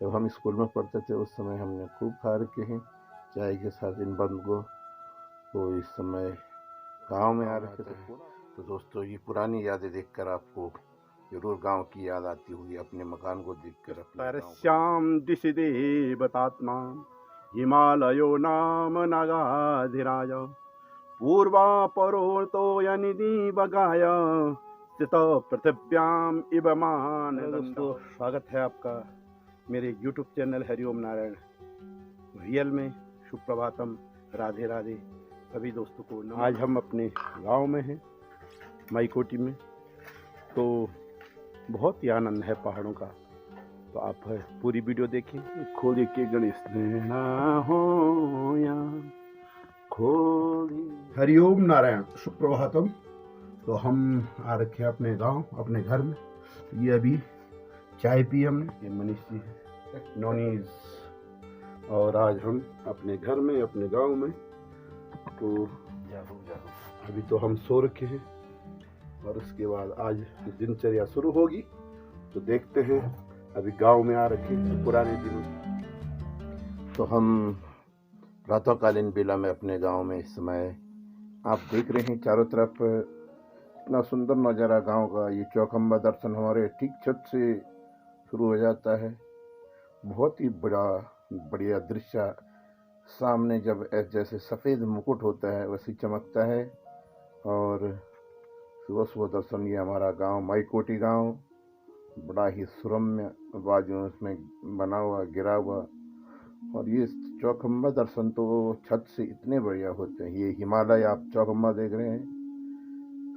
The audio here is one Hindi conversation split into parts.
जब हम स्कूल में पढ़ते थे उस समय हमने खूब खा रखे हैं चाय के साथ इन बंद को। तो इस समय गांव में आ रखे थे। तो दोस्तों ये पुरानी यादें देखकर आपको जरूर गांव की याद आती होगी, अपने मकान को देखकर। परश्याम दिशि देवतात्मा हिमालयो नाम नगाधिराज पूर्वा परोतो यनिधि बगाय स्थित पृथिव्याम इव मान। दोस्तों स्वागत है आपका मेरे YouTube channel Hariom Narayan real में। सुप्रभातम, राधे राधे सभी दोस्तों को। आज हम अपने गांव में हैं, माईकोटी में। तो बहुत ही आनंद है पहाड़ों का। तो आप पूरी वीडियो देखें। खोली के गणेश नैना हो या खोली। हरिओम नारायण, सुप्रभातम। तो हम आ रखे हैं अपने गांव, अपने घर में। ये अभी चाय पी हमने। ये मनीष जी है, नॉनीज। और आज हम अपने घर में, अपने गांव में। तो अभी तो हम सो रखे हैं और उसके बाद आज दिनचर्या शुरू होगी। तो देखते हैं। अभी गांव में आ रखे पुराने दिनों। तो हम प्रातःकालीन बेला में अपने गांव में इस समय आप देख रहे हैं चारों तरफ इतना सुंदर नज़ारा गांव का। ये चौखंबा दर्शन हमारे ठीक छत से शुरू हो जाता है। बहुत ही बढ़िया दृश्य सामने जब जैसे सफ़ेद मुकुट होता है वैसे चमकता है। और सुबह सुबह दर्शन। ये हमारा गांव माईकोटी गांव बड़ा ही सुरम्य बाजू उसमें बना हुआ, गिरा हुआ। और ये चौखंबा दर्शन तो छत से इतने बढ़िया होते हैं। ये हिमालय आप चौखंबा देख रहे हैं,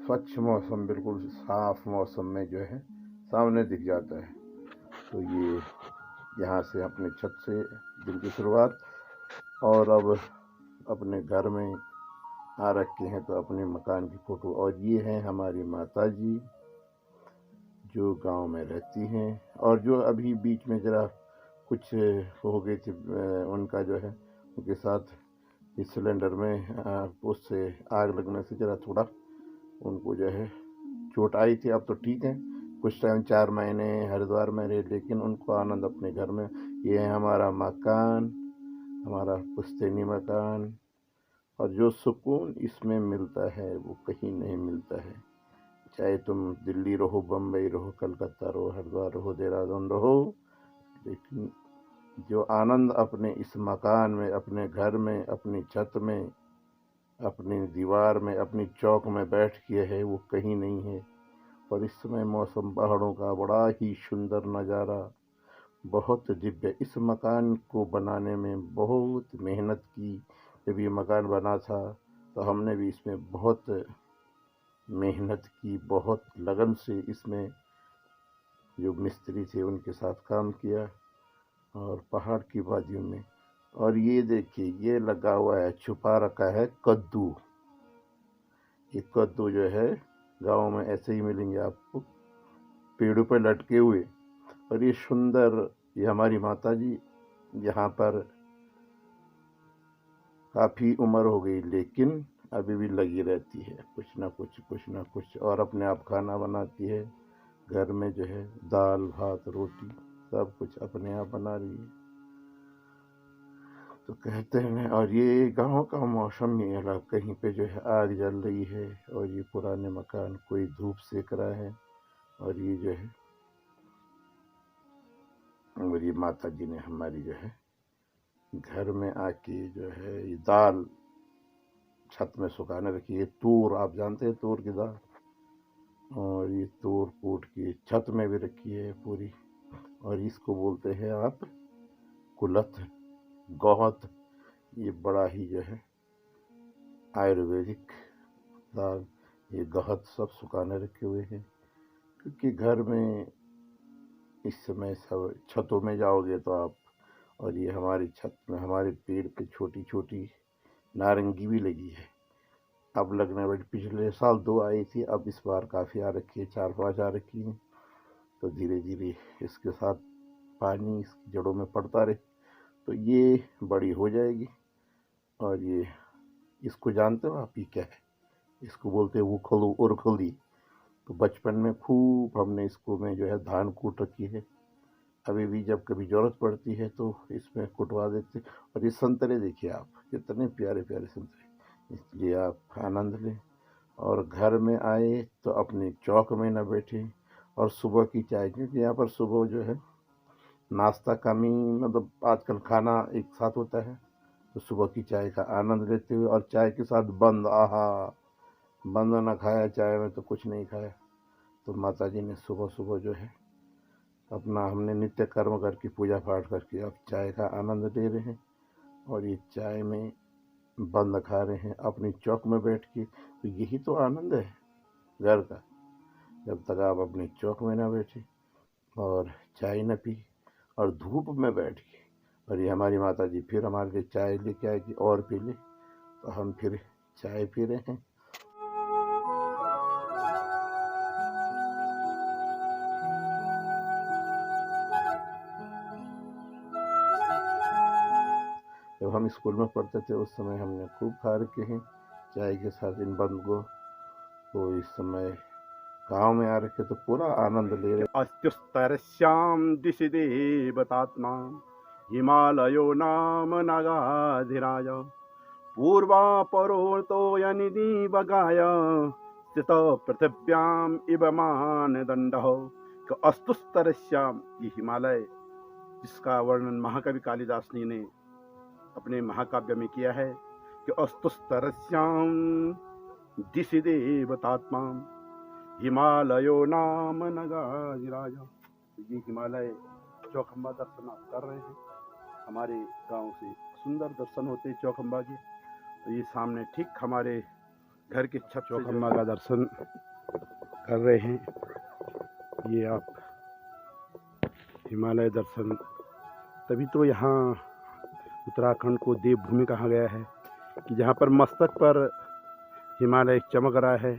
स्वच्छ मौसम, बिल्कुल साफ मौसम में जो है सामने दिख जाता है। तो ये यहाँ से अपने छत से दिन की शुरुआत। और अब अपने घर में आ रखे हैं तो अपने मकान की फ़ोटो। और ये हैं हमारी माता जी जो गांव में रहती हैं और जो अभी बीच में ज़रा कुछ हो गई थी, उनका जो है उनके साथ इस सिलेंडर में उससे आग लगने से ज़रा थोड़ा उनको जो है चोट आई थी। अब तो ठीक है, कुछ टाइम 4 महीने हरिद्वार में रहे, लेकिन उनको आनंद अपने घर में। ये है हमारा मकान, हमारा पुश्तैनी मकान। और जो सुकून इसमें मिलता है वो कहीं नहीं मिलता है। चाहे तुम दिल्ली रहो, बम्बई रहो, कलकत्ता रहो, हरिद्वार रहो, देहरादून रहो, लेकिन जो आनंद अपने इस मकान में, अपने घर में, अपनी छत में, अपनी दीवार में, अपनी चौक में बैठ के है वो कहीं नहीं है। और इस समय मौसम पहाड़ों का बड़ा ही सुंदर नज़ारा, बहुत दिव्य। इस मकान को बनाने में बहुत मेहनत की। जब ये मकान बना था तो हमने भी इसमें बहुत मेहनत की, बहुत लगन से इसमें जो मिस्त्री थे उनके साथ काम किया। और पहाड़ की वादियों में। और ये देखिए, ये लगा हुआ है, छुपा रखा है कद्दू। ये कद्दू जो है गाँव में ऐसे ही मिलेंगे आपको, पेड़ों पर लटके हुए। और ये सुंदर, ये हमारी माता जी यहाँ पर काफ़ी उम्र हो गई लेकिन अभी भी लगी रहती है, कुछ ना कुछ, कुछ ना कुछ। और अपने आप खाना बनाती है घर में, जो है दाल भात रोटी सब कुछ अपने आप बना रही है। तो कहते हैं। और ये गांव का मौसम ही अलग, कहीं पे जो है आग जल रही है और ये पुराने मकान कोई धूप सेक रहा है। और ये जो है मेरी माता जी ने हमारी जो है घर में आके जो है ये दाल छत में सुखाने रखी है। तूर, आप जानते हैं तूर की दाल। और ये तूर कूट की छत में भी रखी है पूरी। और इसको बोलते हैं आप कुलथ, गौहत। ये बड़ा ही जो है आयुर्वेदिक दाल। ये गहत सब सुखाने रखे हुए हैं, क्योंकि घर में इस समय सब छतों में जाओगे तो आप। और ये हमारी छत में हमारे पेड़ पे छोटी छोटी नारंगी भी लगी है। अब लगने वाली, पिछले साल 2 आई थी, अब इस बार काफ़ी आ रखी है, 4-5 आ रखी हैं। तो धीरे धीरे इसके साथ पानी इसकी जड़ों में पड़ता रहे तो ये बड़ी हो जाएगी। और ये इसको जानते हो आप, ये क्या है? इसको बोलते हैं उखलू, उरखली। तो बचपन में खूब हमने इसको में जो है धान कूट रखी है अभी भी जब कभी ज़रूरत पड़ती है तो इसमें कुटवा देते। और ये संतरे देखिए आप, कितने प्यारे प्यारे संतरे, इसलिए आप आनंद लें। और घर में आए तो अपने चौक में न बैठे और सुबह की चाय, क्योंकि यहाँ पर सुबह जो है नाश्ता कम ही, मतलब आजकल खाना एक साथ होता है, तो सुबह की चाय का आनंद लेते हुए और चाय के साथ बंद, आहा, बंद ना खाया चाय में तो कुछ नहीं खाया। तो माता जी ने सुबह सुबह जो है अपना, हमने नित्य कर्म करके पूजा पाठ करके अब चाय का आनंद ले रहे हैं। और ये चाय में बंद खा रहे हैं अपनी चौक में बैठ के। तो यही तो आनंद है घर का, जब तक आप अपनी चौक में ना बैठे और चाय न पी और धूप में बैठ के। और ये हमारी माता जी फिर हमारे लिए चाय लेके आएगी और पी ले, तो हम फिर चाय पी रहे हैं। जब हम स्कूल में पढ़ते थे उस समय हमने खूब खा रखे हैं चाय के साथ इन बंद को। तो इस समय गांव में आ रखे तो पूरा आनंद ले रहे। अस्त्युस्तरस्यां दिशि देवतात्मा हिमालयो नाम नगाधिराज पूर्वापरोतो यनिधि बगाय स्थित पृथिव्याम इव मानदंडः। अस्तुस्तरस्याम, ये हिमालय जिसका वर्णन महाकवि कालिदास जी ने अपने महाकाव्य में किया है कि अस्तुस्तरस्याम दिशि देवतात्मा हिमालयो नाम नगाधिराज। ये हिमालय चौखंबा दर्शन आप कर रहे हैं। हमारे गांव से सुंदर दर्शन होते हैं चौखंबा के। तो ये सामने ठीक हमारे घर के छत चौखंबा का दर्शन कर रहे हैं। ये आप हिमालय दर्शन, तभी तो यहाँ उत्तराखंड को देवभूमि कहा गया है कि जहाँ पर मस्तक पर हिमालय चमक रहा है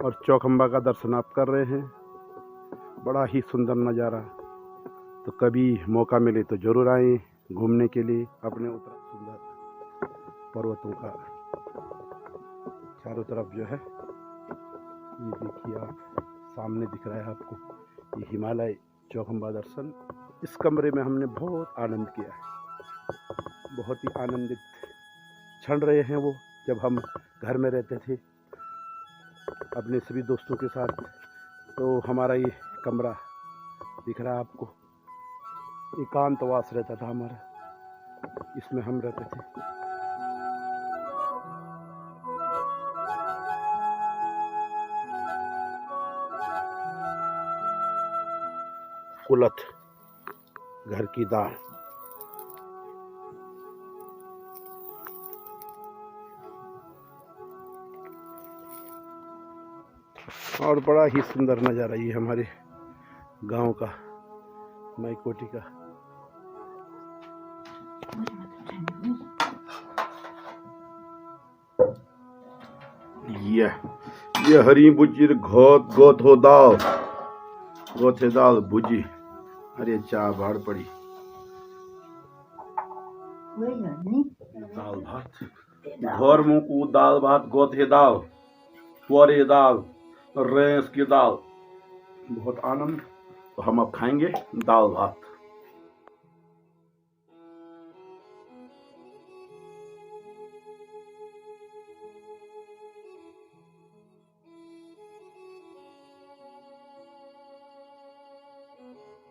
और चौखंबा का दर्शन आप कर रहे हैं। बड़ा ही सुंदर नज़ारा। तो कभी मौका मिले तो ज़रूर आएँ घूमने के लिए अपने उत्तराखंड सुंदर पर्वतों का चारों तरफ जो है। ये देखिए आप, सामने दिख रहा है आपको ये हिमालय चौखंबा दर्शन। इस कमरे में हमने बहुत आनंद किया है, बहुत ही आनंदित क्षण रहे हैं वो, जब हम घर में रहते थे अपने सभी दोस्तों के साथ। तो हमारा ये कमरा दिख रहा है आपको, एकांतवास रहता था हमारा, इसमें हम रहते थे। कुलथ, घर की दाल। और बड़ा ही सुंदर नज़ारा ये हमारे गांव का, माईकोटी का। ये हरी बुजिर गोथो दाल, गोथे दाल भुजी। अरे चाह बाढ़ पड़ी। दाल भात, घर मुकू दाल भात, गोथे दाल, तुअरे दाल, रेस की दाल, बहुत आनंद। तो हम अब खाएंगे दाल भात।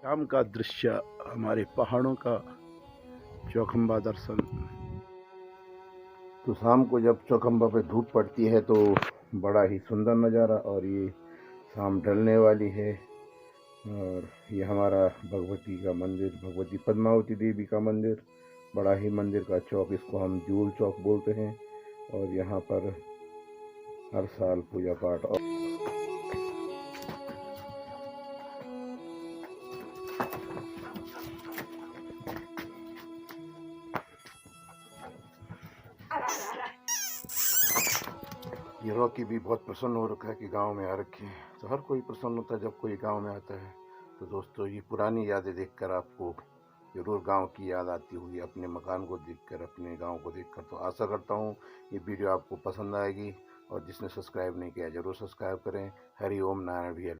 शाम का दृश्य, हमारे पहाड़ों का चौखंबा दर्शन। तो शाम को जब चौखंबा पे धूप पड़ती है तो बड़ा ही सुंदर नज़ारा। और ये शाम ढलने वाली है और ये हमारा भगवती का मंदिर, भगवती पद्मावती देवी का मंदिर, बड़ा ही मंदिर का चौक, इसको हम जूल चौक बोलते हैं। और यहाँ पर हर साल पूजा पाठ और ये रॉकी भी बहुत प्रसन्न हो रखा है कि गांव में आ रखे हैं। तो हर कोई प्रसन्न होता है जब कोई गांव में आता है। तो दोस्तों, ये पुरानी यादें देखकर आपको ज़रूर गांव की याद आती होगी, अपने मकान को देखकर, अपने गांव को देखकर। तो आशा करता हूँ ये वीडियो आपको पसंद आएगी, और जिसने सब्सक्राइब नहीं किया ज़रूर सब्सक्राइब करें। हरि ओम नारायण भैया।